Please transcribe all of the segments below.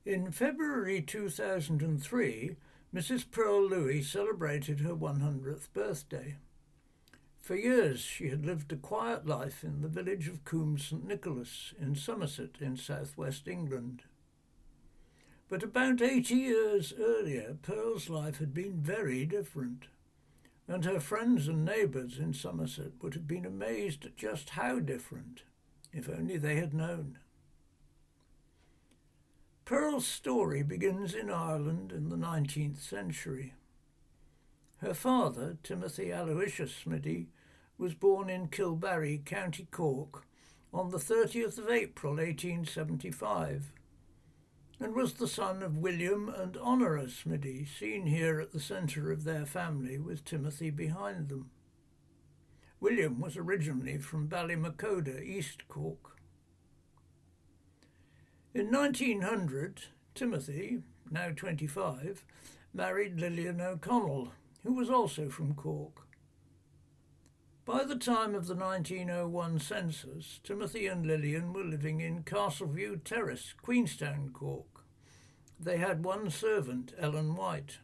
In February 2003, Mrs. Pearl Louis celebrated her 100th birthday. For years she had lived a quiet life in the village of Coombe St Nicholas in Somerset in southwest England. But about 80 years earlier, Pearl's life had been very different, and her friends and neighbours in Somerset would have been amazed at just how different, if only they had known. Pearl's story begins in Ireland in the 19th century. Her father, Timothy Aloysius Smiddy, was born in Kilbarry, County Cork, on the 30th of April 1875, and was the son of William and Honora Smiddy, seen here at the centre of their family with Timothy behind them. William was originally from Ballymacoda, East Cork. In 1900, Timothy, now 25, married Lillian O'Connell, who was also from Cork. By the time of the 1901 census, Timothy and Lillian were living in Castleview Terrace, Queenstown, Cork. They had one servant, Ellen White.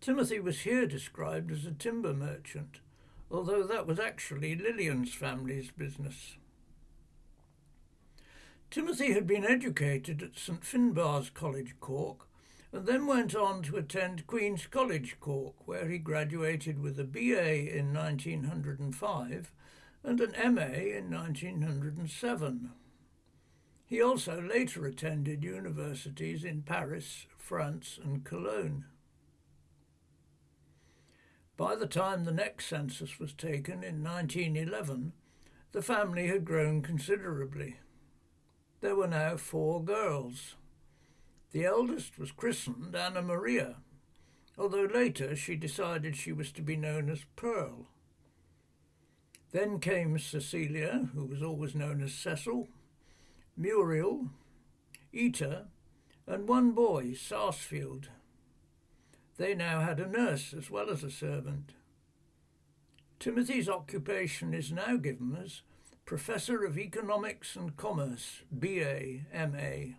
Timothy was here described as a timber merchant, although that was actually Lillian's family's business. Timothy had been educated at St Finbarr's College, Cork, and then went on to attend Queen's College, Cork, where he graduated with a BA in 1905 and an MA in 1907. He also later attended universities in Paris, France, and Cologne. By the time the next census was taken in 1911, the family had grown considerably. There were now 4 girls. The eldest was christened Anna Maria, although later she decided she was to be known as Pearl. Then came Cecilia, who was always known as Cecil, Muriel, Eta, and one boy, Sarsfield. They now had a nurse as well as a servant. Timothy's occupation is now given as Professor of Economics and Commerce, BA, MA.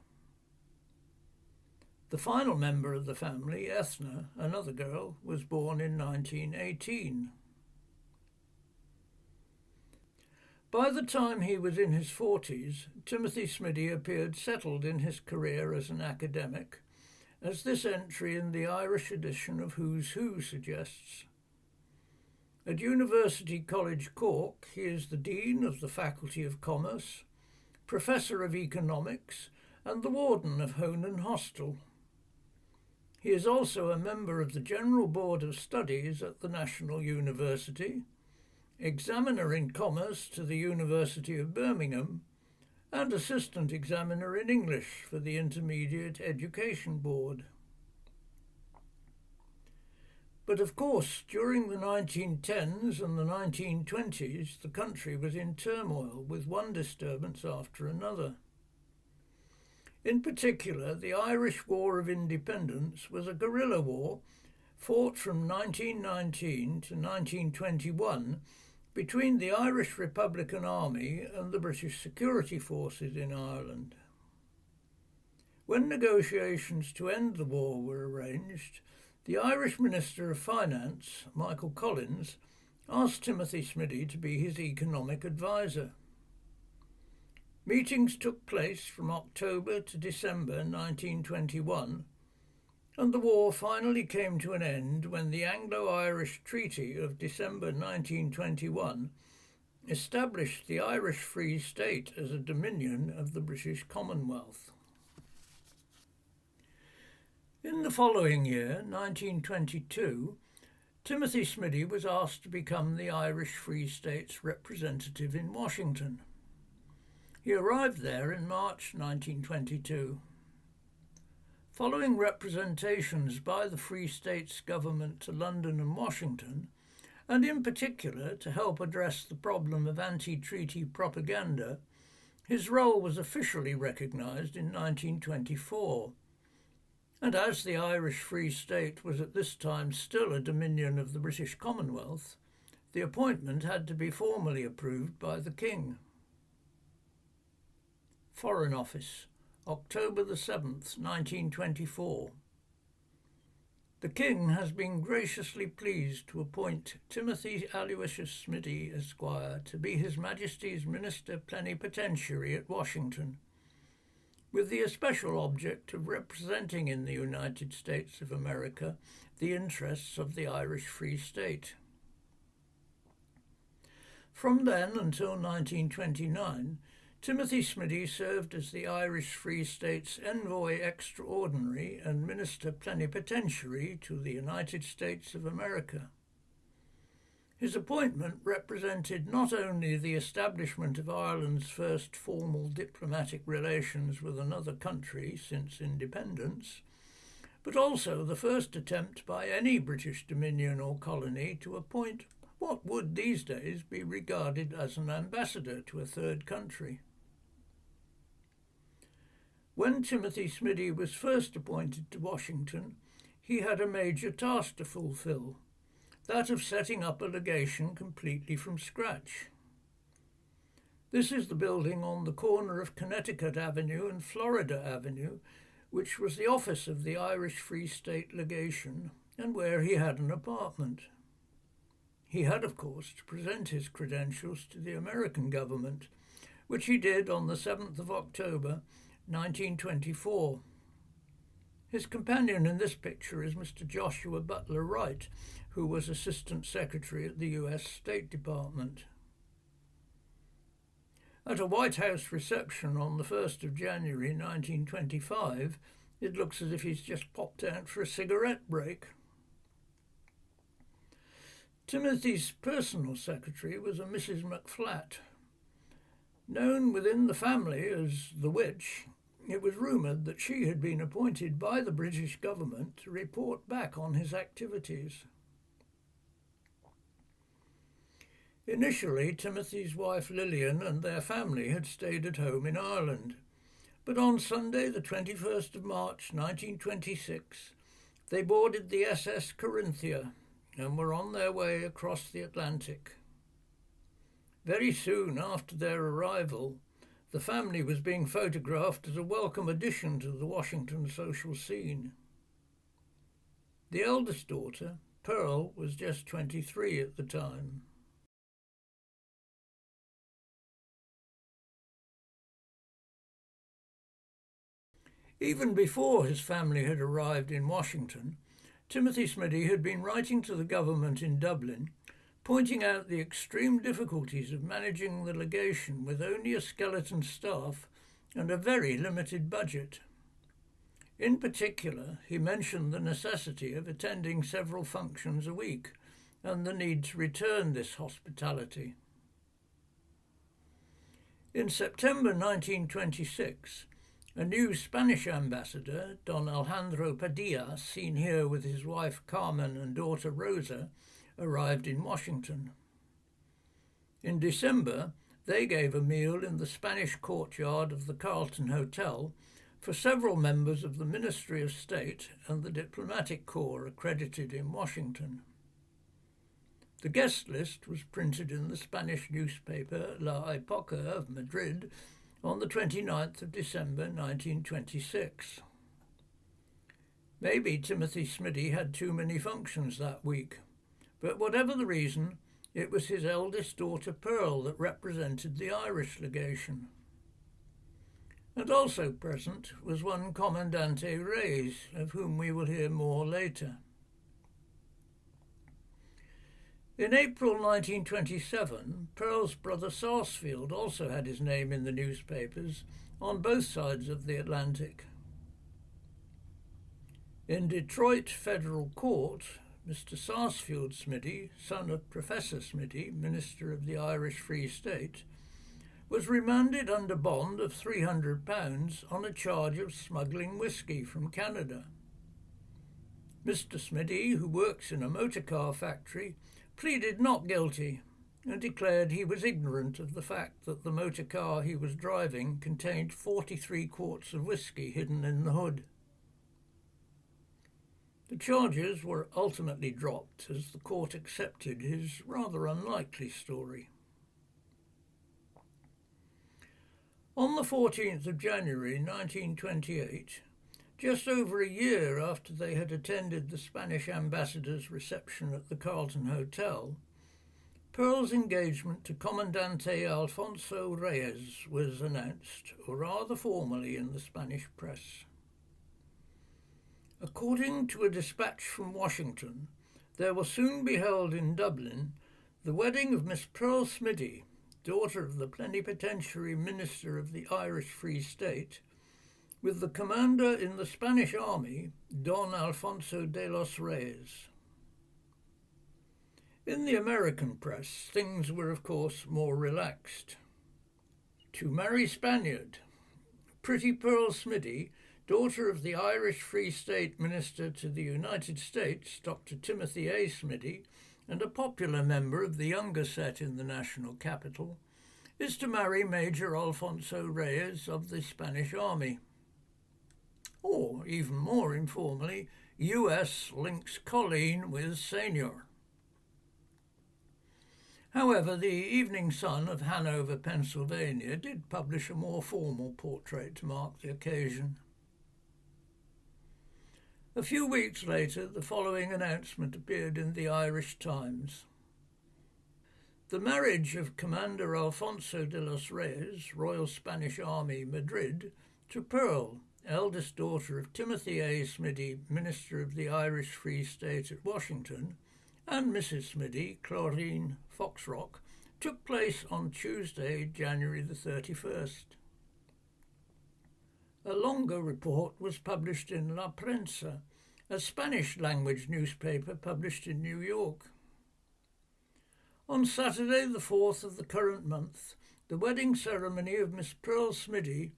The final member of the family, Ethna, another girl, was born in 1918. By the time he was in his 40s, Timothy Smiddy appeared settled in his career as an academic, as this entry in the Irish edition of Who's Who suggests. At University College Cork, he is the Dean of the Faculty of Commerce, Professor of Economics, and the Warden of Honan Hostel. He is also a member of the General Board of Studies at the National University, Examiner in Commerce to the University of Birmingham, and Assistant Examiner in English for the Intermediate Education Board. But of course, during the 1910s and the 1920s, the country was in turmoil, with one disturbance after another. In particular, the Irish War of Independence was a guerrilla war fought from 1919 to 1921 between the Irish Republican Army and the British security forces in Ireland. When negotiations to end the war were arranged, the Irish Minister of Finance, Michael Collins, asked Timothy Smiddy to be his economic advisor. Meetings took place from October to December 1921, and the war finally came to an end when the Anglo-Irish Treaty of December 1921 established the Irish Free State as a dominion of the British Commonwealth. In the following year, 1922, Timothy Smiddy was asked to become the Irish Free State's representative in Washington. He arrived there in March 1922. Following representations by the Free States government to London and Washington, and in particular to help address the problem of anti-treaty propaganda, his role was officially recognised in 1924. And as the Irish Free State was at this time still a dominion of the British Commonwealth, the appointment had to be formally approved by the King. Foreign Office, October the 7th, 1924. The King has been graciously pleased to appoint Timothy Aloysius Smitty, Esquire, to be His Majesty's Minister Plenipotentiary at Washington, with the especial object of representing in the United States of America the interests of the Irish Free State. From then until 1929, Timothy Smitty served as the Irish Free State's Envoy Extraordinary and Minister Plenipotentiary to the United States of America. His appointment represented not only the establishment of Ireland's first formal diplomatic relations with another country since independence, but also the first attempt by any British dominion or colony to appoint what would these days be regarded as an ambassador to a third country. When Timothy Smitty was first appointed to Washington, he had a major task to fulfill, that of setting up a legation completely from scratch. This is the building on the corner of Connecticut Avenue and Florida Avenue, which was the office of the Irish Free State Legation and where he had an apartment. He had, of course, to present his credentials to the American government, which he did on the 7th of October, 1924. His companion in this picture is Mr. Joshua Butler Wright, who was Assistant Secretary at the U.S. State Department. At a White House reception on the 1st of January 1925, it looks as if he's just popped out for a cigarette break. Timothy's personal secretary was a Mrs. McFlatt. Known within the family as the Witch, it was rumoured that she had been appointed by the British government to report back on his activities. Initially, Timothy's wife Lillian and their family had stayed at home in Ireland, but on Sunday the 21st of March 1926 they boarded the SS Corinthia and were on their way across the Atlantic. Very soon after their arrival, the family was being photographed as a welcome addition to the Washington social scene. The eldest daughter, Pearl, was just 23 at the time. Even before his family had arrived in Washington, Timothy Smitty had been writing to the government in Dublin, pointing out the extreme difficulties of managing the legation with only a skeleton staff and a very limited budget. In particular, he mentioned the necessity of attending several functions a week and the need to return this hospitality. In September 1926, a new Spanish ambassador, Don Alejandro Padilla, seen here with his wife Carmen and daughter Rosa, arrived in Washington. In December, they gave a meal in the Spanish courtyard of the Carlton Hotel for several members of the Ministry of State and the diplomatic corps accredited in Washington. The guest list was printed in the Spanish newspaper La Época of Madrid on the 29th of December 1926. Maybe Timothy Smitty had too many functions that week, but whatever the reason, it was his eldest daughter Pearl that represented the Irish legation. And also present was one Comandante Reyes, of whom we will hear more later. In April 1927, Pearl's brother Sarsfield also had his name in the newspapers on both sides of the Atlantic. In Detroit Federal Court, Mr. Sarsfield Smitty, son of Professor Smitty, Minister of the Irish Free State, was remanded under bond of £300 on a charge of smuggling whisky from Canada. Mr. Smitty, who works in a motor car factory, pleaded not guilty and declared he was ignorant of the fact that the motor car he was driving contained 43 quarts of whisky hidden in the hood. The charges were ultimately dropped as the court accepted his rather unlikely story. On the 14th of January 1928, just over a year after they had attended the Spanish ambassador's reception at the Carlton Hotel, Pearl's engagement to Comandante Alfonso Reyes was announced, or rather formally, in the Spanish press. According to a dispatch from Washington, there will soon be held in Dublin the wedding of Miss Pearl Smitty, daughter of the plenipotentiary minister of the Irish Free State, with the commander in the Spanish army, Don Alfonso de los Reyes. In the American press, things were of course more relaxed. To marry Spaniard, pretty Pearl Smitty, daughter of the Irish Free State minister to the United States, Dr. Timothy A. Smitty, and a popular member of the younger set in the national capital, is to marry Major Alfonso Reyes of the Spanish Army. Or, even more informally, US links Colleen with Senior. However, the Evening Sun of Hanover, Pennsylvania, did publish a more formal portrait to mark the occasion. A few weeks later, the following announcement appeared in the Irish Times. The marriage of Commander Alfonso de los Reyes, Royal Spanish Army, Madrid, to Pearl, eldest daughter of Timothy A. Smitty, Minister of the Irish Free State at Washington, and Mrs. Smitty, Chlorine Foxrock, took place on Tuesday, January the 31st. A longer report was published in La Prensa, a Spanish-language newspaper published in New York. On Saturday, the 4th of the current month, the wedding ceremony of Miss Pearl Smitty,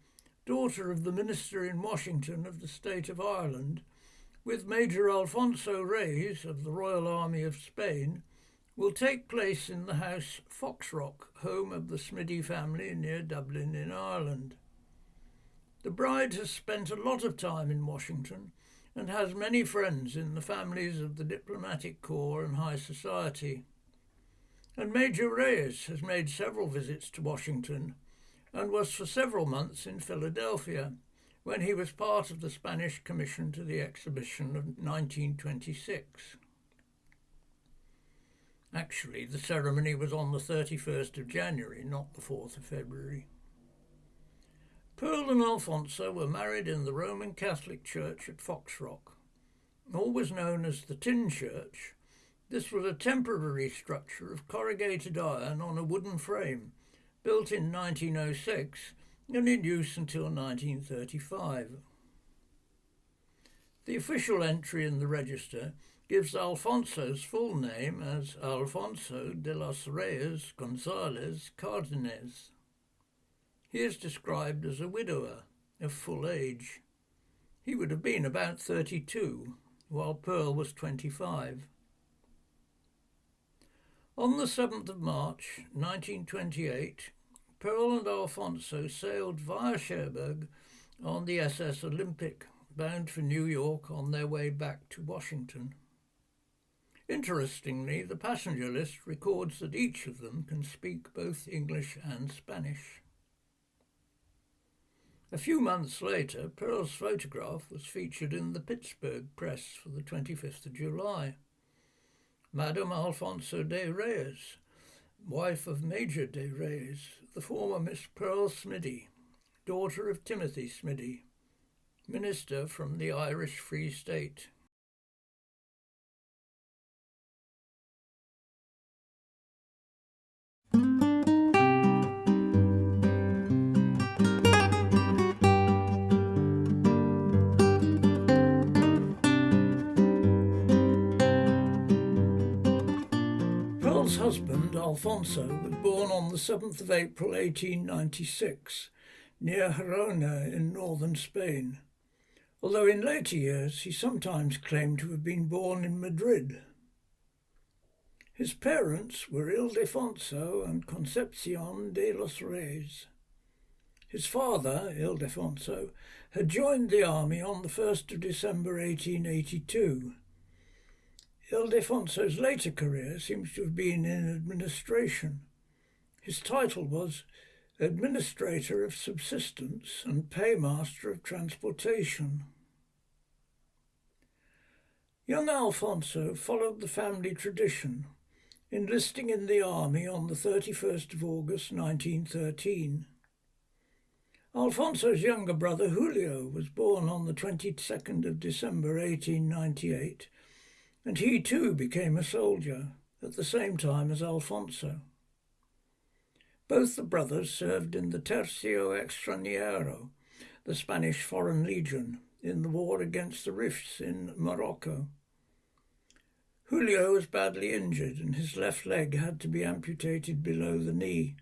daughter of the minister in Washington of the state of Ireland, with Major Alfonso Reyes of the Royal Army of Spain, will take place in the house Foxrock, home of the Smitty family near Dublin in Ireland. The bride has spent a lot of time in Washington and has many friends in the families of the diplomatic corps and high society. And Major Reyes has made several visits to Washington and was for several months in Philadelphia when he was part of the Spanish Commission to the Exhibition of 1926. Actually, the ceremony was on the 31st of January, not the 4th of February. Pearl and Alfonso were married in the Roman Catholic Church at Foxrock. Always known as the Tin Church, this was a temporary structure of corrugated iron on a wooden frame, built in 1906 and in use until 1935. The official entry in the register gives Alfonso's full name as Alfonso de los Reyes González Cárdenas. He is described as a widower of full age. He would have been about 32, while Pearl was 25. On the 7th of March 1928, Pearl and Alfonso sailed via Cherbourg on the SS Olympic, bound for New York on their way back to Washington. Interestingly, the passenger list records that each of them can speak both English and Spanish. A few months later, Pearl's photograph was featured in the Pittsburgh press for the 25th of July. Madame Alfonso de Reyes, wife of Major de Reyes, the former Miss Pearl Smitty, daughter of Timothy Smitty, minister from the Irish Free State. Pearl's husband, Alfonso, was born on the 7th of April 1896, near Gerona in northern Spain, although in later years he sometimes claimed to have been born in Madrid. His parents were Ildefonso and Concepcion de los Reyes. His father, Ildefonso, had joined the army on the 1st of December 1882. Ildefonso's later career seems to have been in administration. His title was administrator of subsistence and paymaster of transportation. Young Alfonso followed the family tradition, enlisting in the army on the 31st of August 1913. Alfonso's younger brother Julio was born on the 22nd of December 1898, and he too became a soldier at the same time as Alfonso. Both the brothers served in the Tercio Extranjero, the Spanish Foreign Legion, in the war against the Rifts in Morocco. Julio was badly injured and his left leg had to be amputated below the knee,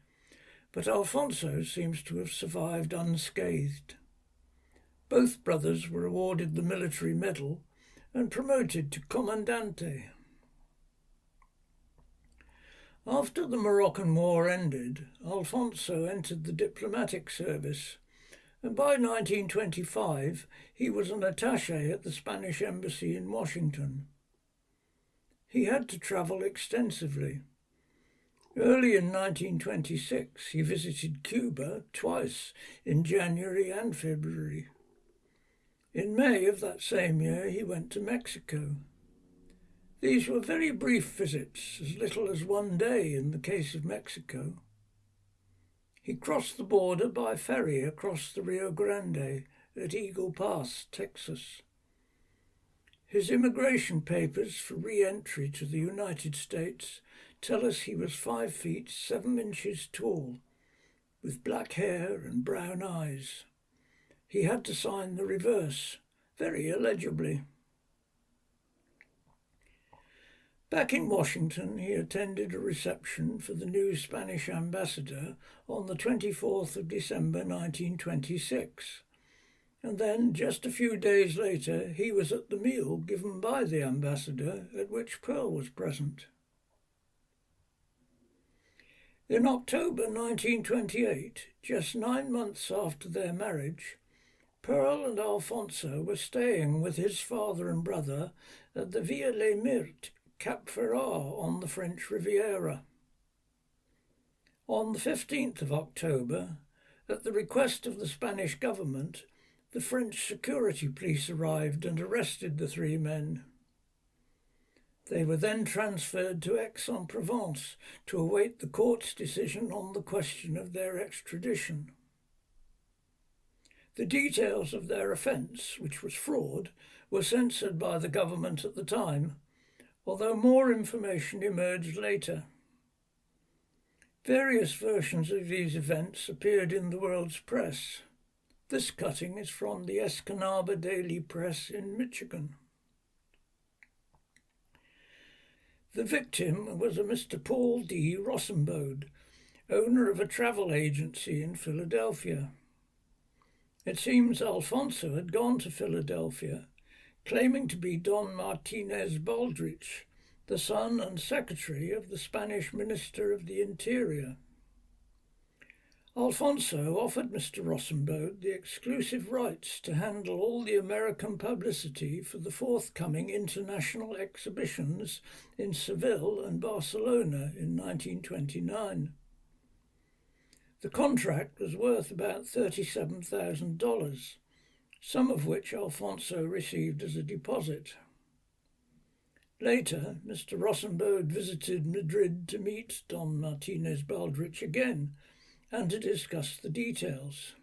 but Alfonso seems to have survived unscathed. Both brothers were awarded the military medal and promoted to Comandante. After the Moroccan War ended, Alfonso entered the diplomatic service, and by 1925 he was an attaché at the Spanish embassy in Washington. He had to travel extensively. Early in 1926 he visited Cuba twice in January and February. In May of that same year he went to Mexico. These were very brief visits, as little as one day in the case of Mexico. He crossed the border by ferry across the Rio Grande at Eagle Pass, Texas. His immigration papers for re-entry to the United States tell us he was 5 feet 7 inches tall, with black hair and brown eyes. He had to sign the reverse, very illegibly. Back in Washington, he attended a reception for the new Spanish ambassador on the 24th of December 1926. And then, just a few days later, he was at the meal given by the ambassador at which Pearl was present. In October 1928, just 9 months after their marriage, Pearl and Alfonso were staying with his father and brother at the Villa Les Myrtes, Cap Ferrat on the French Riviera. On the 15th of October, at the request of the Spanish government, the French security police arrived and arrested the 3 men. They were then transferred to Aix-en-Provence to await the court's decision on the question of their extradition. The details of their offence, which was fraud, were censored by the government at the time, although more information emerged later. Various versions of these events appeared in the world's press. This cutting is from the Escanaba Daily Press in Michigan. The victim was a Mr. Paul D. Rosenbode, owner of a travel agency in Philadelphia. It seems Alfonso had gone to Philadelphia, claiming to be Don Martinez Baldrich, the son and secretary of the Spanish Minister of the Interior. Alfonso offered Mr. Rosenbode the exclusive rights to handle all the American publicity for the forthcoming international exhibitions in Seville and Barcelona in 1929. The contract was worth about $37,000, some of which Alfonso received as a deposit. Later, Mr. Rosenbode visited Madrid to meet Don Martinez Baldrich again and to discuss the details.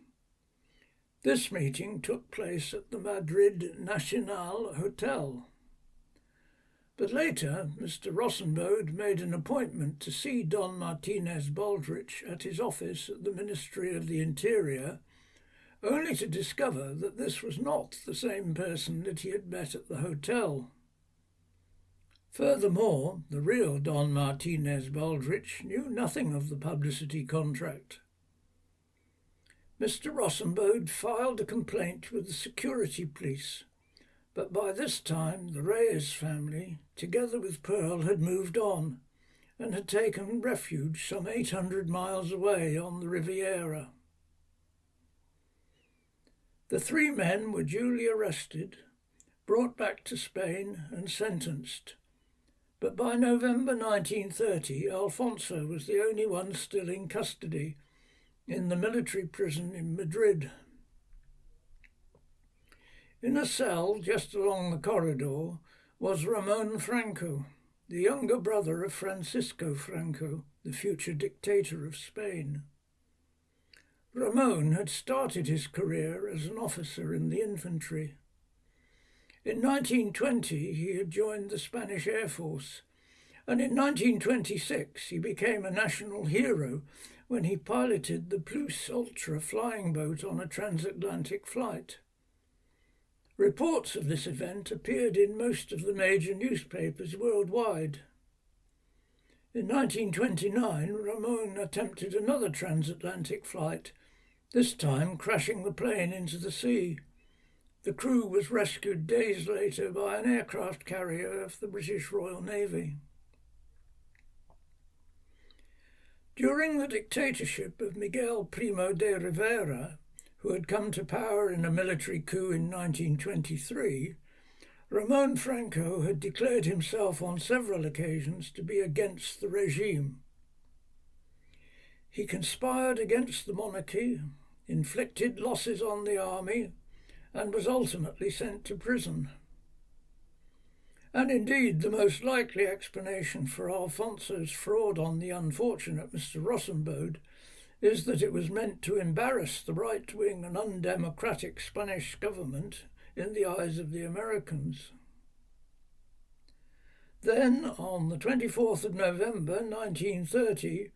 This meeting took place at the Madrid Nacional Hotel. But later, Mr. Rosenbode made an appointment to see Don Martinez Baldrich at his office at the Ministry of the Interior, only to discover that this was not the same person that he had met at the hotel. Furthermore, the real Don Martinez Baldrich knew nothing of the publicity contract. Mr. Rosenbode filed a complaint with the security police, but by this time the Reyes family, together with Pearl, had moved on and had taken refuge some 800 miles away on the Riviera. The 3 men were duly arrested, brought back to Spain and sentenced. But by November 1930, Alfonso was the only one still in custody, in the military prison in Madrid. In a cell just along the corridor was Ramon Franco, the younger brother of Francisco Franco, the future dictator of Spain. Ramon had started his career as an officer in the infantry. In 1920 he had joined the Spanish Air Force, and in 1926 he became a national hero when he piloted the Plus Ultra flying boat on a transatlantic flight. Reports of this event appeared in most of the major newspapers worldwide. In 1929, Ramon attempted another transatlantic flight, this time crashing the plane into the sea. The crew was rescued days later by an aircraft carrier of the British Royal Navy. During the dictatorship of Miguel Primo de Rivera, who had come to power in a military coup in 1923, Ramon Franco had declared himself on several occasions to be against the regime. He conspired against the monarchy, inflicted losses on the army, and was ultimately sent to prison. And indeed, the most likely explanation for Alfonso's fraud on the unfortunate Mr. Rosenbode is that it was meant to embarrass the right-wing and undemocratic Spanish government in the eyes of the Americans. Then, on the 24th of November 1930,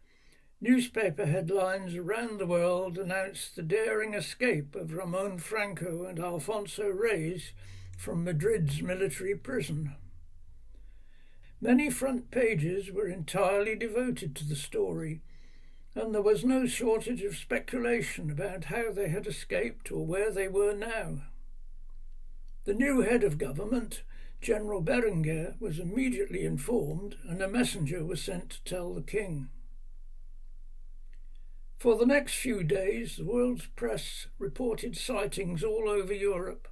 newspaper headlines around the world announced the daring escape of Ramon Franco and Alfonso Reyes from Madrid's military prison. Many front pages were entirely devoted to the story, and there was no shortage of speculation about how they had escaped or where they were now. The new head of government, General Berenguer, was immediately informed, and a messenger was sent to tell the king. For the next few days, the world's press reported sightings all over Europe,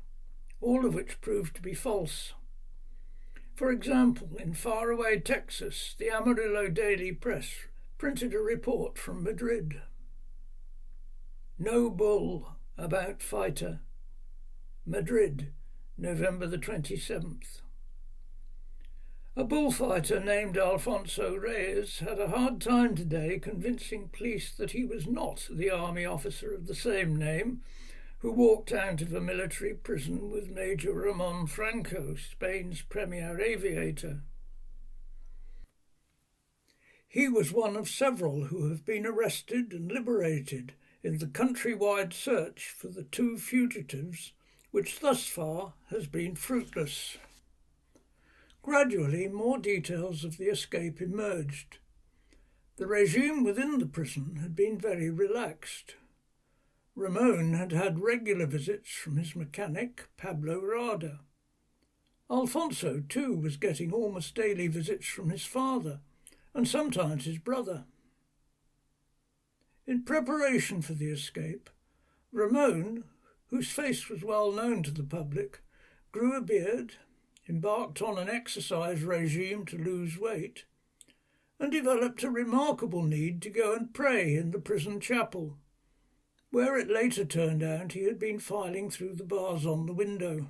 all of which proved to be false. For example, in faraway Texas, the Amarillo Daily Press printed a report from Madrid. No bull about fighter. Madrid, November the 27th. A bullfighter named Alfonso Reyes had a hard time today convincing police that he was not the army officer of the same name who walked out of a military prison with Major Ramon Franco, Spain's premier aviator. He was one of several who have been arrested and liberated in the countrywide search for the two fugitives, which thus far has been fruitless. Gradually, more details of the escape emerged. The regime within the prison had been very relaxed. Ramon had had regular visits from his mechanic, Pablo Rada. Alfonso, too, was getting almost daily visits from his father, and sometimes his brother. In preparation for the escape, Ramon, whose face was well known to the public, grew a beard, embarked on an exercise regime to lose weight, and developed a remarkable need to go and pray in the prison chapel, where it later turned out he had been filing through the bars on the window.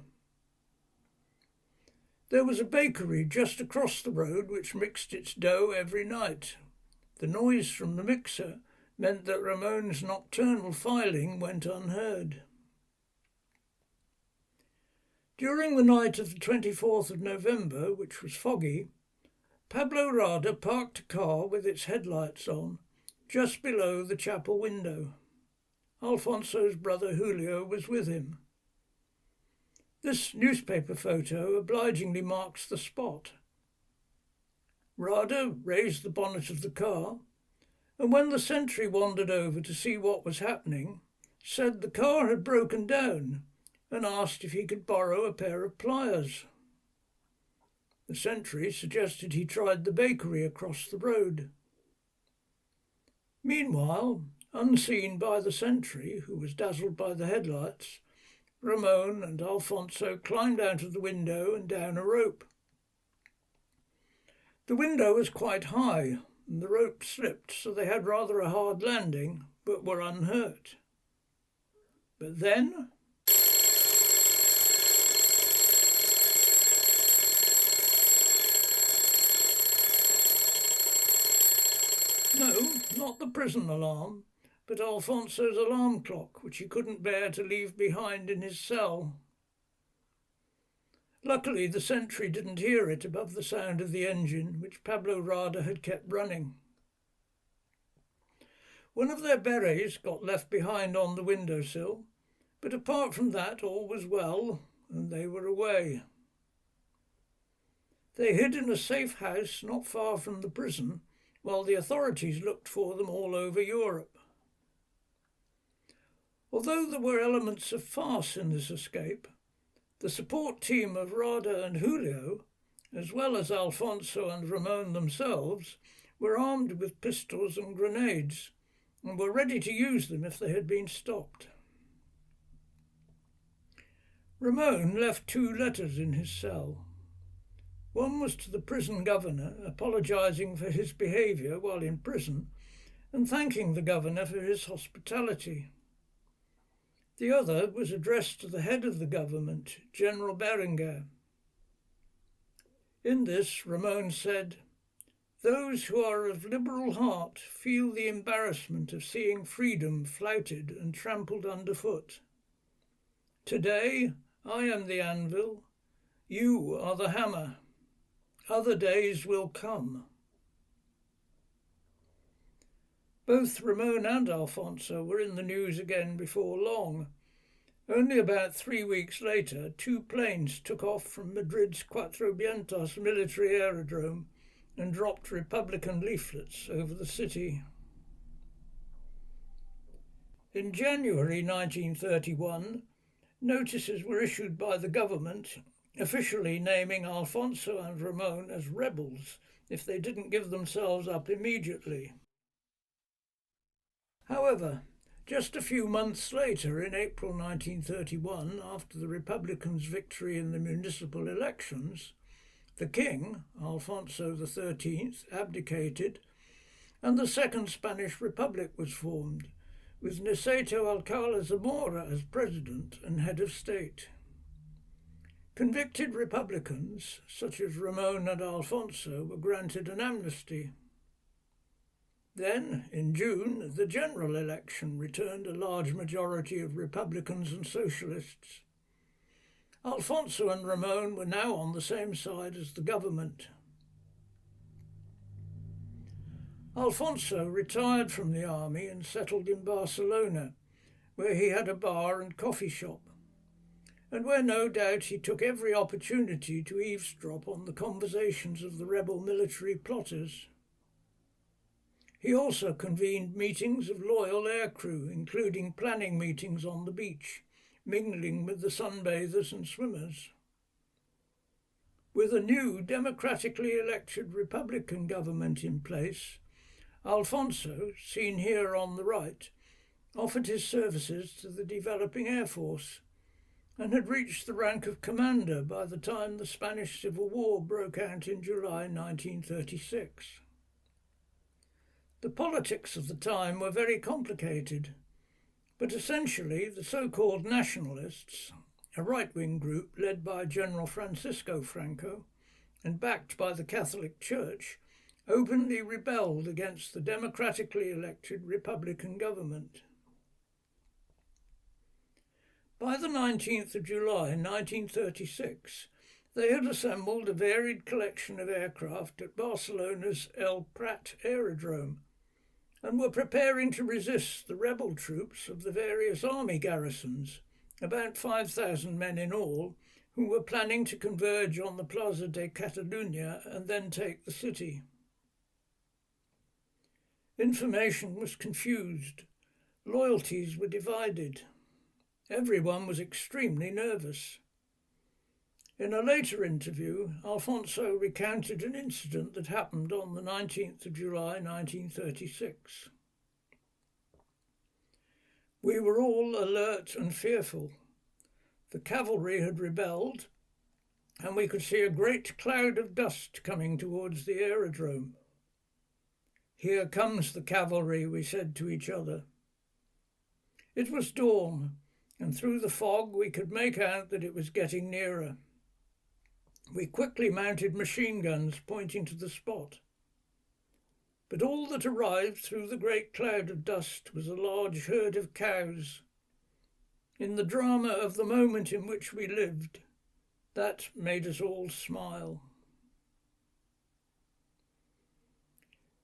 There was a bakery just across the road which mixed its dough every night. The noise from the mixer meant that Ramon's nocturnal filing went unheard. During the night of the 24th of November, which was foggy, Pablo Rada parked a car with its headlights on, just below the chapel window. Alfonso's brother Julio was with him. This newspaper photo obligingly marks the spot. Rada raised the bonnet of the car, and when the sentry wandered over to see what was happening, said the car had broken down and asked if he could borrow a pair of pliers. The sentry suggested he tried the bakery across the road. Meanwhile, unseen by the sentry, who was dazzled by the headlights, Ramon and Alfonso climbed out of the window and down a rope. The window was quite high, and the rope slipped, so they had rather a hard landing, but were unhurt. But then... No, not the prison alarm, but Alfonso's alarm clock, which he couldn't bear to leave behind in his cell. Luckily, the sentry didn't hear it above the sound of the engine, which Pablo Rada had kept running. One of their berets got left behind on the windowsill, but apart from that all was well, and they were away. They hid in a safe house not far from the prison, while the authorities looked for them all over Europe. Although there were elements of farce in this escape, the support team of Rada and Julio, as well as Alfonso and Ramon themselves, were armed with pistols and grenades, and were ready to use them if they had been stopped. Ramon left 2 letters in his cell. One was to the prison governor, apologising for his behaviour while in prison and thanking the governor for his hospitality. The other was addressed to the head of the government, General Berenguer. In this, Ramon said, "Those who are of liberal heart feel the embarrassment of seeing freedom flouted and trampled underfoot. Today I am the anvil, you are the hammer. Other days will come." Both Ramon and Alfonso were in the news again before long. Only about 3 weeks later, 2 planes took off from Madrid's Cuatro Vientos military aerodrome and dropped Republican leaflets over the city. In January 1931, notices were issued by the government, officially naming Alfonso and Ramon as rebels if they didn't give themselves up immediately. However, just a few months later, in April 1931, after the Republicans' victory in the municipal elections, the king, Alfonso XIII, abdicated, and the Second Spanish Republic was formed, with Niceto Alcala Zamora as president and head of state. Convicted Republicans, such as Ramon and Alfonso, were granted an amnesty. Then, in June, the general election returned a large majority of Republicans and Socialists. Alfonso and Ramon were now on the same side as the government. Alfonso retired from the army and settled in Barcelona, where he had a bar and coffee shop, and where no doubt he took every opportunity to eavesdrop on the conversations of the rebel military plotters. He also convened meetings of loyal aircrew, including planning meetings on the beach, mingling with the sunbathers and swimmers. With a new democratically elected Republican government in place, Alfonso, seen here on the right, offered his services to the developing Air Force and had reached the rank of commander by the time the Spanish Civil War broke out in July 1936. The politics of the time were very complicated, but essentially the so-called nationalists, a right-wing group led by General Francisco Franco and backed by the Catholic Church, openly rebelled against the democratically elected Republican government. By the 19th of July 1936, they had assembled a varied collection of aircraft at Barcelona's El Prat aerodrome and were preparing to resist the rebel troops of the various army garrisons, about 5,000 men in all, who were planning to converge on the Plaza de Catalunya and then take the city. Information was confused. Loyalties were divided. Everyone was extremely nervous. In a later interview, Alfonso recounted an incident that happened on the 19th of July 1936. "We were all alert and fearful. The cavalry had rebelled, and we could see a great cloud of dust coming towards the aerodrome. 'Here comes the cavalry,' we said to each other. It was dawn, and through the fog we could make out that it was getting nearer. We quickly mounted machine guns pointing to the spot. But all that arrived through the great cloud of dust was a large herd of cows. In the drama of the moment in which we lived, that made us all smile.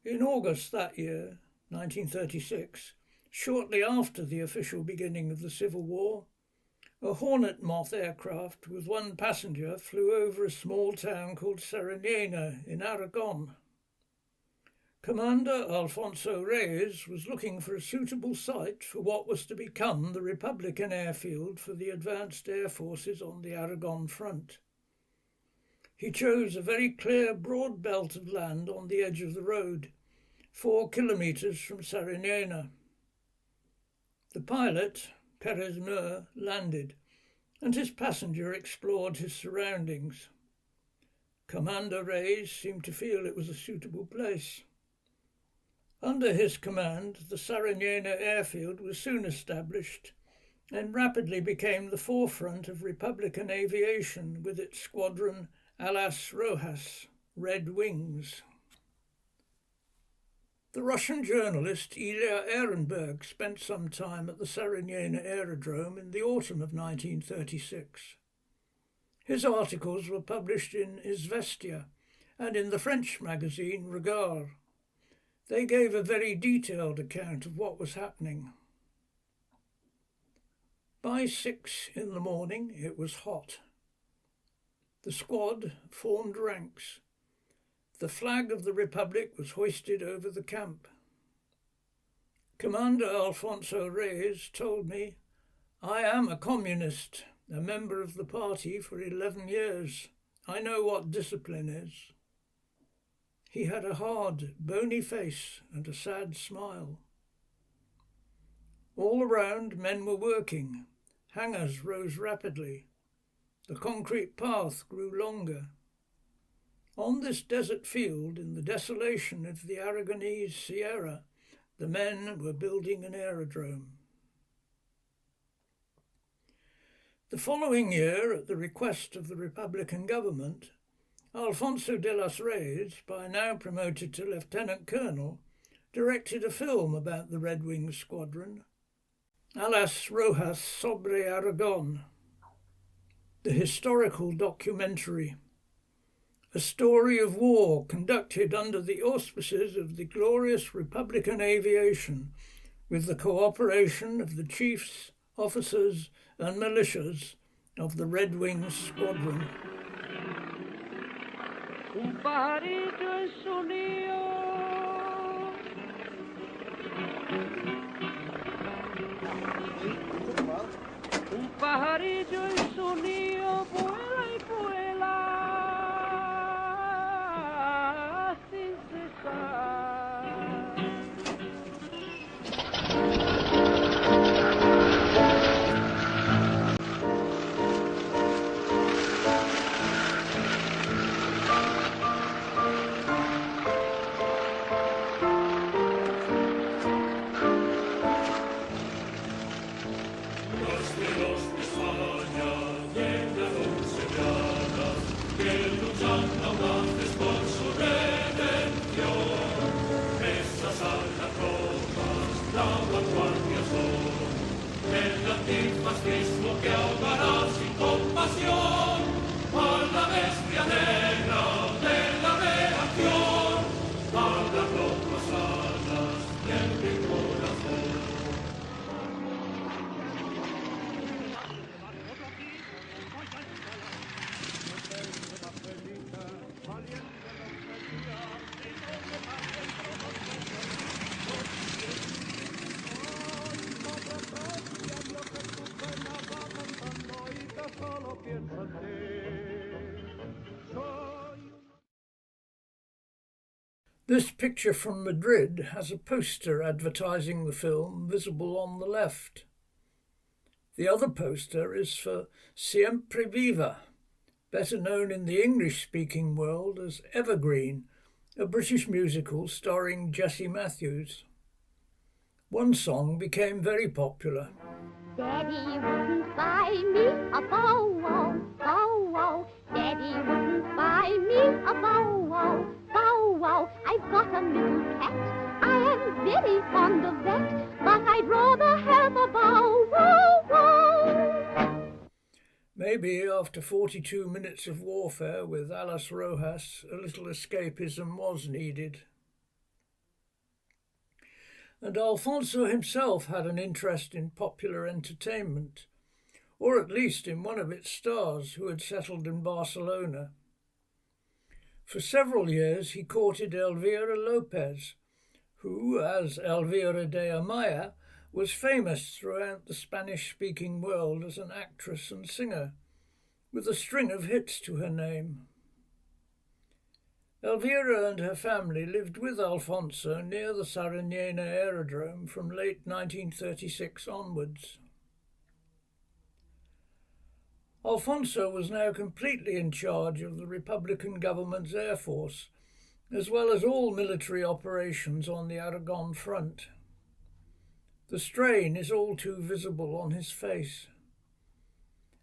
In August that year, 1936, shortly after the official beginning of the Civil War, a Hornet moth aircraft with one passenger flew over a small town called Sariñena in Aragon. Commander Alfonso Reyes was looking for a suitable site for what was to become the Republican airfield for the advanced air forces on the Aragon front. He chose a very clear, broad belt of land on the edge of the road, 4 kilometres from Sariñena. The pilot, Perez Nur, landed, and his passenger explored his surroundings. Commander Reyes seemed to feel it was a suitable place. Under his command, the Sariñena airfield was soon established and rapidly became the forefront of Republican aviation with its squadron Alas Rojas, Red Wings. The Russian journalist Ilya Ehrenberg spent some time at the Sariñena aerodrome in the autumn of 1936. His articles were published in Izvestia and in the French magazine Regard. They gave a very detailed account of what was happening. By 6 in the morning it was hot. The squad formed ranks. The flag of the Republic was hoisted over the camp. Commander Alfonso Reyes told me, "I am a communist, a member of the party for 11 years. I know what discipline is." He had a hard, bony face and a sad smile. All around men were working. Hangars rose rapidly. The concrete path grew longer. On this desert field, in the desolation of the Aragonese Sierra, the men were building an aerodrome. The following year, at the request of the Republican government, Alfonso de los Reyes, by now promoted to lieutenant colonel, directed a film about the Red Wings squadron, Alas Rojas sobre Aragon, the historical documentary, a story of war conducted under the auspices of the glorious Republican aviation with the cooperation of the chiefs, officers and militias of the Red Wings squadron. Un pajarito en su nido, un pajarito en su nido, vuela y vuela sin cesar. This picture from Madrid has a poster advertising the film visible on the left. The other poster is for Siempre Viva, better known in the English-speaking world as Evergreen, a British musical starring Jessie Matthews. One song became very popular. Daddy wouldn't buy me a bow-wow, bow-wow. Daddy wouldn't buy me a bow-wow, bow-wow. I've got a little cat, I am very fond of that, but I'd rather have a bow-wow-wow. Maybe after 42 minutes of warfare with Alas Rojas, a little escapism was needed. And Alfonso himself had an interest in popular entertainment, or at least in one of its stars who had settled in Barcelona. For several years he courted Elvira Lopez, who, as Elvira de Amaya, was famous throughout the Spanish-speaking world as an actress and singer, with a string of hits to her name. Elvira and her family lived with Alfonso near the Sariñena aerodrome from late 1936 onwards. Alfonso was now completely in charge of the Republican government's air force, as well as all military operations on the Aragon front. The strain is all too visible on his face.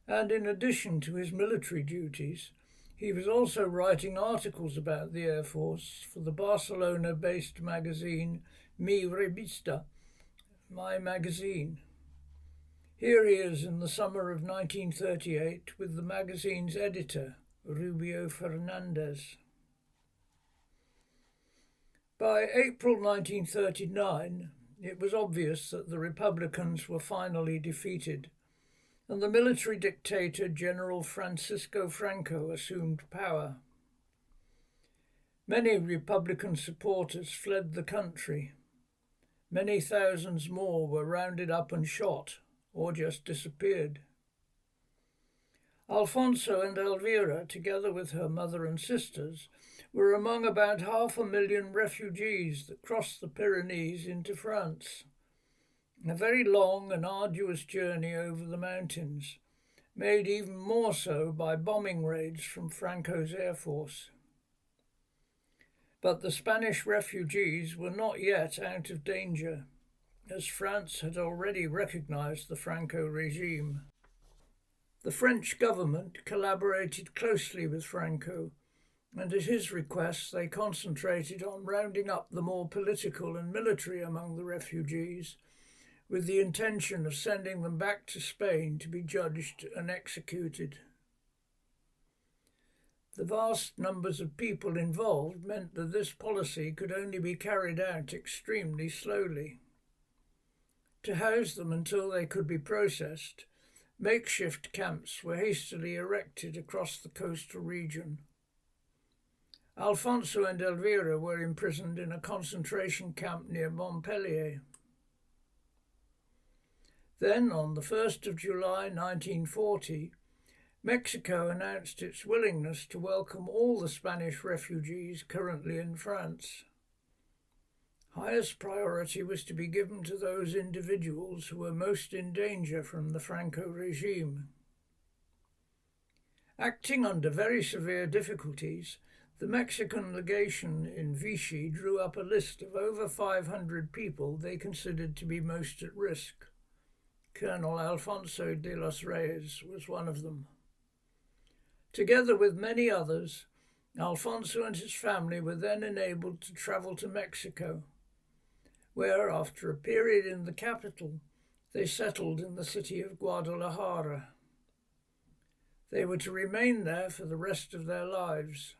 And in addition to his military duties, he was also writing articles about the Air Force for the Barcelona-based magazine Mi Revista, My Magazine. Here he is in the summer of 1938 with the magazine's editor, Rubio Fernandez. By April 1939, it was obvious that the Republicans were finally defeated, and the military dictator General Francisco Franco assumed power. Many Republican supporters fled the country. Many thousands more were rounded up and shot, or just disappeared. Alfonso and Elvira, together with her mother and sisters, were among about 500,000 refugees that crossed the Pyrenees into France. A very long and arduous journey over the mountains, made even more so by bombing raids from Franco's air force. But the Spanish refugees were not yet out of danger, as France had already recognized the Franco regime. The French government collaborated closely with Franco, and at his request they concentrated on rounding up the more political and military among the refugees, with the intention of sending them back to Spain to be judged and executed. The vast numbers of people involved meant that this policy could only be carried out extremely slowly. To house them until they could be processed, makeshift camps were hastily erected across the coastal region. Alfonso and Elvira were imprisoned in a concentration camp near Montpellier. Then, on the 1st of July 1940, Mexico announced its willingness to welcome all the Spanish refugees currently in France. Highest priority was to be given to those individuals who were most in danger from the Franco regime. Acting under very severe difficulties, the Mexican legation in Vichy drew up a list of over 500 people they considered to be most at risk. Colonel Alfonso de los Reyes was one of them. Together with many others, Alfonso and his family were then enabled to travel to Mexico, where, after a period in the capital, they settled in the city of Guadalajara. They were to remain there for the rest of their lives.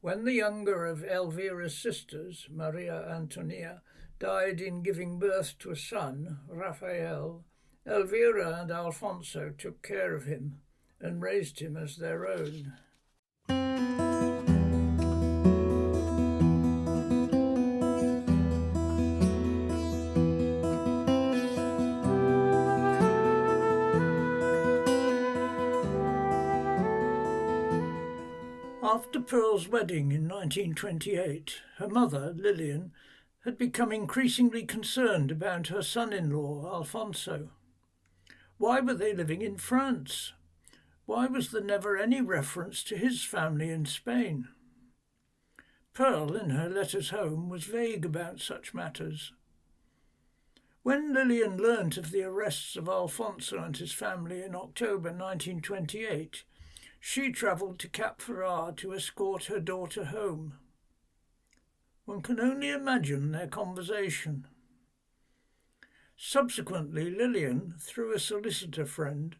When the younger of Elvira's sisters, Maria Antonia, died in giving birth to a son, Rafael, Elvira and Alfonso took care of him and raised him as their own. After Pearl's wedding in 1928, her mother, Lillian, had become increasingly concerned about her son-in-law, Alfonso. Why were they living in France? Why was there never any reference to his family in Spain? Pearl, in her letters home, was vague about such matters. When Lillian learnt of the arrests of Alfonso and his family in October 1928, she travelled to Cap Ferrat to escort her daughter home. One can only imagine their conversation. Subsequently, Lillian, through a solicitor friend,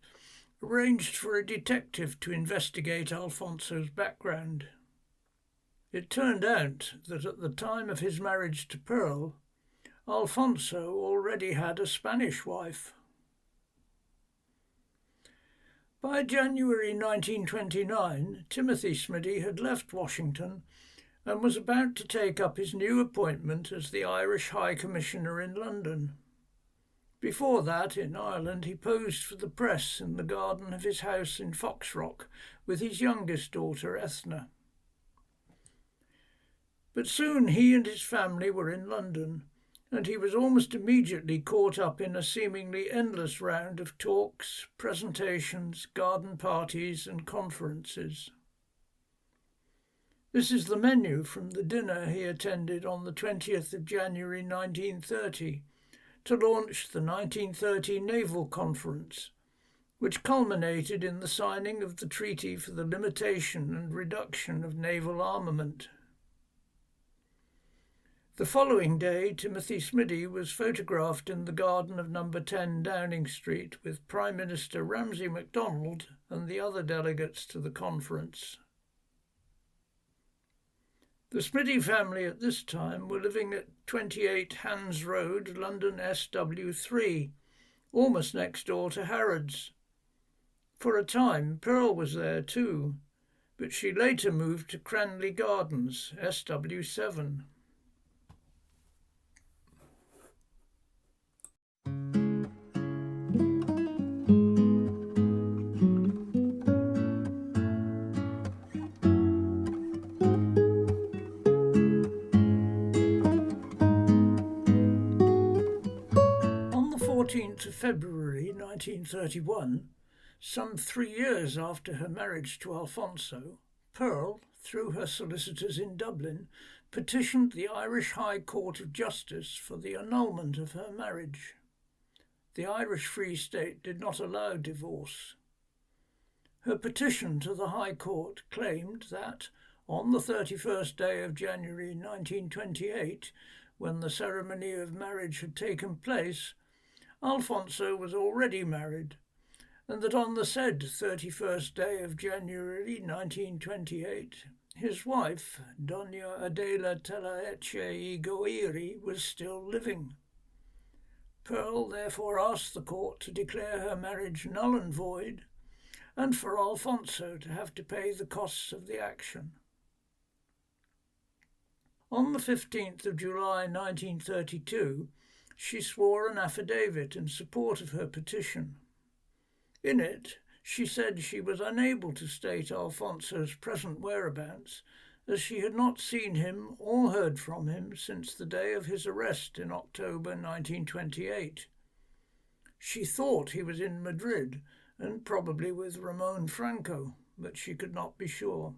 arranged for a detective to investigate Alfonso's background. It turned out that at the time of his marriage to Pearl, Alfonso already had a Spanish wife. By January 1929, Timothy Smiddy had left Washington and was about to take up his new appointment as the Irish High Commissioner in London. Before that, in Ireland, he posed for the press in the garden of his house in Foxrock with his youngest daughter, Ethna. But soon he and his family were in London, and he was almost immediately caught up in a seemingly endless round of talks, presentations, garden parties and conferences. This is the menu from the dinner he attended on the 20th of January 1930 to launch the 1930 Naval Conference, which culminated in the signing of the Treaty for the Limitation and Reduction of Naval Armament. The following day, Timothy Smiddy was photographed in the garden of No. 10 Downing Street with Prime Minister Ramsay MacDonald and the other delegates to the conference. The Smiddy family at this time were living at 28 Hands Road, London SW3, almost next door to Harrods. For a time, Pearl was there too, but she later moved to Cranley Gardens, SW7. On the 14th of February 1931, some 3 years after her marriage to Alfonso, Pearl, through her solicitors in Dublin, petitioned the Irish High Court of Justice for the annulment of her marriage. The Irish Free State did not allow divorce. Her petition to the High Court claimed that, on the 31st day of January 1928, when the ceremony of marriage had taken place, Alfonso was already married, and that on the said 31st day of January 1928, his wife, Doña Adela Talaeche Igoiri, was still living. Pearl therefore asked the court to declare her marriage null and void, and for Alfonso to have to pay the costs of the action. On the 15th of July 1932, she swore an affidavit in support of her petition. In it, she said she was unable to state Alfonso's present whereabouts, as she had not seen him or heard from him since the day of his arrest in October 1928. She thought he was in Madrid, and probably with Ramon Franco, but she could not be sure.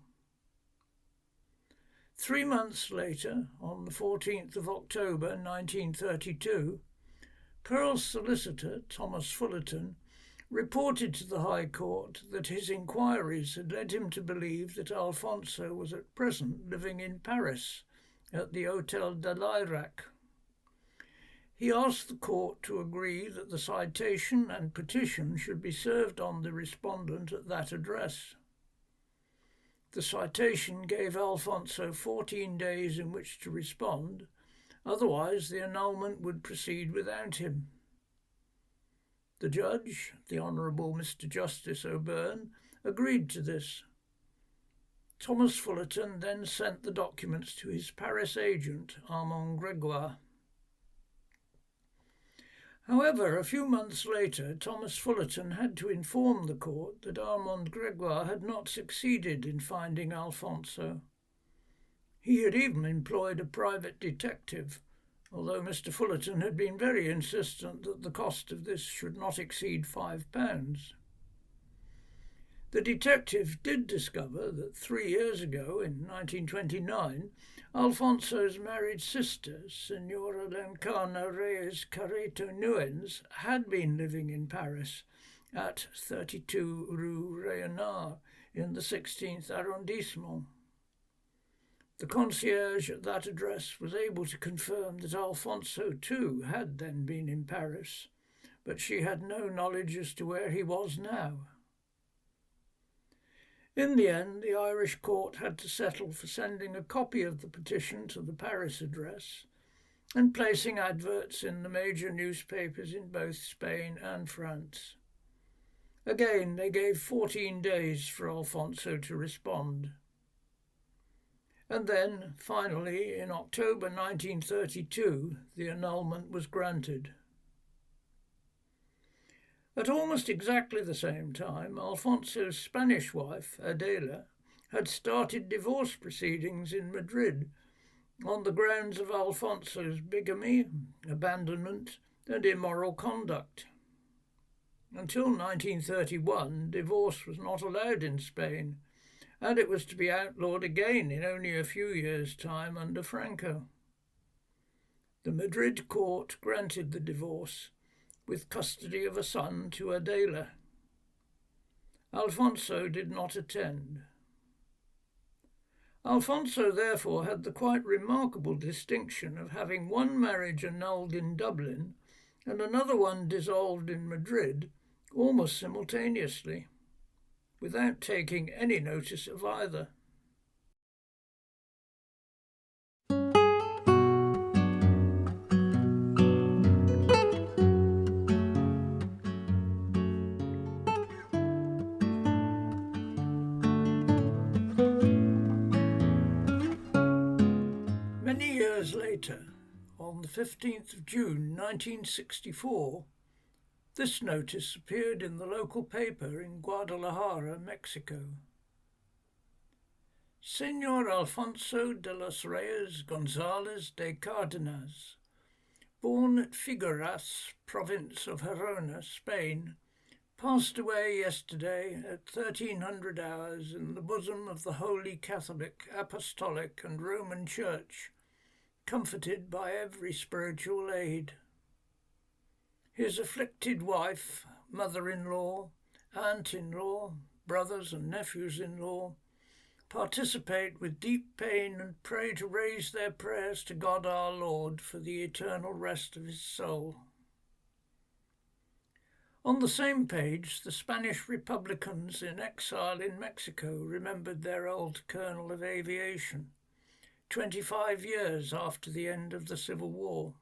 3 months later, on the 14th of October 1932, Pearl's solicitor, Thomas Fullerton, reported to the High Court that his inquiries had led him to believe that Alfonso was at present living in Paris, at the Hôtel de l'Irak. He asked the court to agree that the citation and petition should be served on the respondent at that address. The citation gave Alfonso 14 days in which to respond, otherwise the annulment would proceed without him. The judge, the Honourable Mr. Justice O'Byrne, agreed to this. Thomas Fullerton then sent the documents to his Paris agent, Armand Gregoire. However, a few months later, Thomas Fullerton had to inform the court that Armand Gregoire had not succeeded in finding Alfonso. He had even employed a private detective, although Mr. Fullerton had been very insistent that the cost of this should not exceed £5. The detective did discover that 3 years ago, in 1929, Alfonso's married sister, Senora Lencana Reyes Carreto Nuens, had been living in Paris at 32 Rue Rayonnard in the 16th arrondissement. The concierge at that address was able to confirm that Alfonso too had then been in Paris, but she had no knowledge as to where he was now. In the end, the Irish court had to settle for sending a copy of the petition to the Paris address and placing adverts in the major newspapers in both Spain and France. Again, they gave 14 days for Alfonso to respond. And then, finally, in October 1932, the annulment was granted. At almost exactly the same time, Alfonso's Spanish wife, Adela, had started divorce proceedings in Madrid on the grounds of Alfonso's bigamy, abandonment, and immoral conduct. Until 1931, divorce was not allowed in Spain, and it was to be outlawed again in only a few years' time under Franco. The Madrid court granted the divorce, with custody of a son to Adela. Alfonso did not attend. Alfonso therefore had the quite remarkable distinction of having one marriage annulled in Dublin and another one dissolved in Madrid almost simultaneously, without taking any notice of either. Many years later, on the 15th of June 1964, this notice appeared in the local paper in Guadalajara, Mexico. Señor Alfonso de los Reyes González de Cárdenas, born at Figueras, province of Gerona, Spain, passed away yesterday at 1300 hours in the bosom of the Holy Catholic, Apostolic and Roman Church, comforted by every spiritual aid. His afflicted wife, mother-in-law, aunt-in-law, brothers and nephews-in-law participate with deep pain and pray to raise their prayers to God our Lord for the eternal rest of his soul. On the same page, the Spanish Republicans in exile in Mexico remembered their old colonel of aviation, 25 years after the end of the Civil War.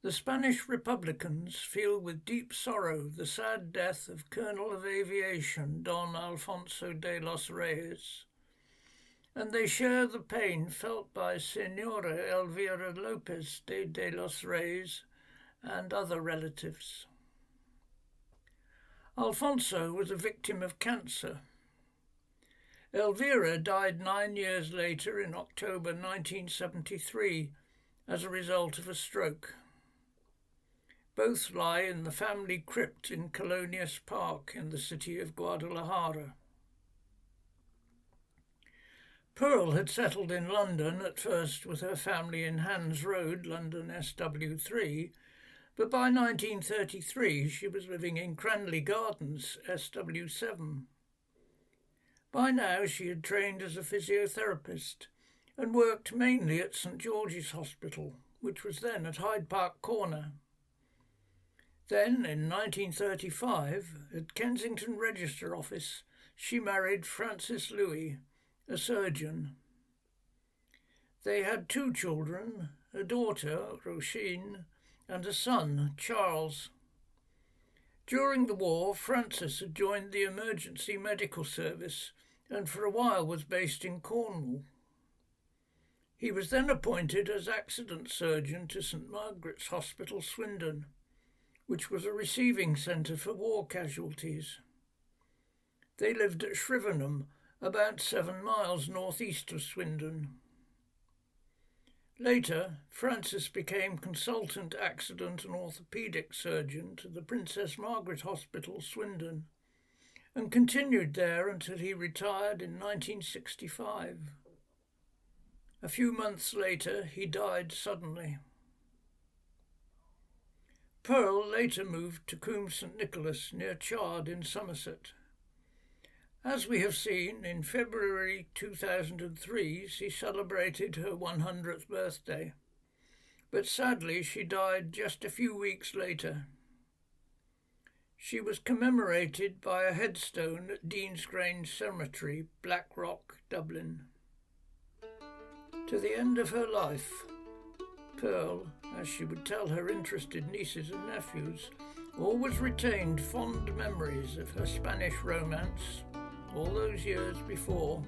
The Spanish Republicans feel with deep sorrow the sad death of Colonel of Aviation Don Alfonso de los Reyes, and they share the pain felt by Senora Elvira Lopez de los Reyes and other relatives. Alfonso was a victim of cancer. Elvira died 9 years later in October 1973 as a result of a stroke. Both lie in the family crypt in Colonias Park in the city of Guadalajara. Pearl had settled in London at first with her family in Hands Road, London SW3, but by 1933 she was living in Cranley Gardens, SW7. By now she had trained as a physiotherapist and worked mainly at St George's Hospital, which was then at Hyde Park Corner. Then, in 1935, at Kensington Register Office, she married Francis Louis, a surgeon. They had 2 children, a daughter, Roisin, and a son, Charles. During the war, Francis had joined the emergency medical service and for a while was based in Cornwall. He was then appointed as accident surgeon to St Margaret's Hospital, Swindon, which was a receiving centre for war casualties. They lived at Shrivenham, about 7 miles northeast of Swindon. Later, Francis became consultant accident and orthopaedic surgeon to the Princess Margaret Hospital, Swindon, and continued there until he retired in 1965. A few months later, he died suddenly. Pearl later moved to Coombe St Nicholas near Chard in Somerset. As we have seen, in February 2003 she celebrated her 100th birthday, but sadly she died just a few weeks later. She was commemorated by a headstone at Dean's Grange Cemetery, Blackrock, Dublin. To the end of her life, Pearl, as she would tell her interested nieces and nephews, always retained fond memories of her Spanish romance all those years before.